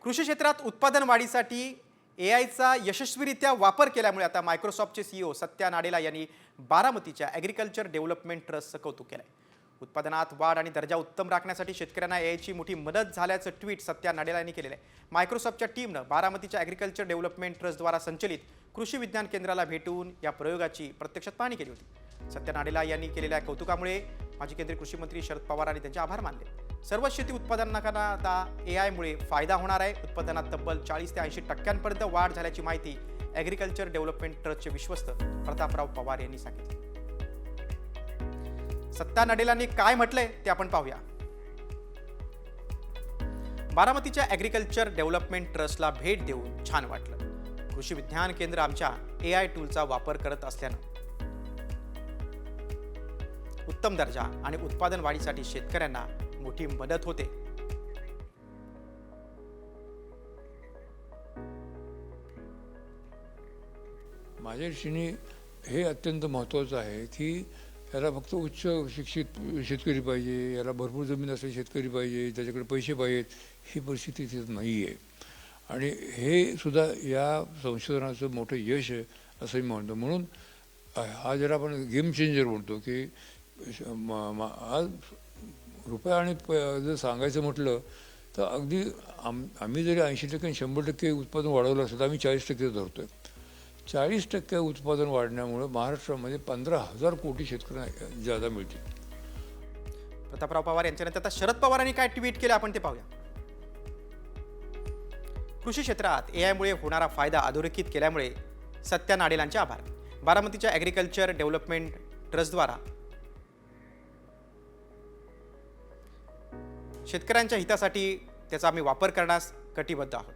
कृषी क्षेत्रात उत्पादन वाढीसाठी एआयचा यशस्वीरित्या वापर केल्यामुळे आता मायक्रोसॉफ्टचे सीईओ सत्या नाडेला यांनी बारामतीच्या ॲग्रिकल्चर डेव्हलपमेंट ट्रस्टचं कौतुक केलंय। उत्पादनात वाढ आणि दर्जा उत्तम राखण्यासाठी शेतकऱ्यांना एआयची मोठी मदत झाल्याचं ट्विट सत्या नाडेला यांनी केलेलं आहे। मायक्रोसॉफ्टच्या टीमनं बारामतीच्या ॲग्रिकल्चर डेव्हलपमेंट ट्रस्टद्वारा संचलित कृषी विज्ञान केंद्राला भेटून या प्रयोगाची प्रत्यक्षात पाहणी केली होती। सत्या नाडेला यांनी केलेल्या कौतुकामुळे माजी केंद्रीय कृषी मंत्री शरद पवार यांनी त्यांचे आभार मानले। सर्व शेती उत्पादनांना आता एआयमुळे फायदा होणार आहे। उत्पादनात तब्बल 40 ते 80% वाढ झाल्याची माहिती ॲग्रिकल्चर डेव्हलपमेंट ट्रस्टचे विश्वस्त प्रतापराव पवार यांनी सांगितले। सत्ता नाडेलांनी काय म्हटलंय ते आपण पाहूया। बारामतीच्या ॲग्रिकल्चर डेव्हलपमेंट ट्रस्टला भेट देऊन छान वाटलं। कृषी विज्ञान केंद्र आमच्या एआय टूलचा वापर करत असल्यानं उत्तम दर्जा आणि उत्पादन वाढीसाठी शेतकऱ्यांना मोठी मदत होते। माझ्या दृष्टीने हे अत्यंत महत्त्वाचं आहे की याला फक्त उच्च शिक्षित शेतकरी पाहिजे, याला भरपूर जमीन असलेले शेतकरी पाहिजे, त्याच्याकडे पैसे पाहिजेत, ही परिस्थिती तिथं नाही आहे। आणि हे सुद्धा या संशोधनाचं मोठं यश आहे असं मी म्हणतो। म्हणून हा जर आपण गेम चेंजर म्हणतो की आज रुपया आणि जर सांगायचं म्हटलं तर अगदी आम्ही जरी 80% 100% उत्पादन वाढवलं असेल तर आम्ही 40% धरतो आहे। 40% उत्पादन वाढण्यामुळे महाराष्ट्रामध्ये 15,000 कोटी शेतकऱ्यांना जादा मिळतील। प्रतापराव पवार यांच्यानंतर आता शरद पवारांनी काय ट्विट केलं आपण ते पाहूया। कृषी क्षेत्रात एआयमुळे होणारा फायदा अधोरेखित केल्यामुळे सत्या नाडेलांचे आभार। बारामतीच्या ॲग्रिकल्चर डेव्हलपमेंट ट्रस्टद्वारा शेतकऱ्यांच्या हितासाठी त्याचा आम्ही वापर करण्यास कटिबद्ध आहोत।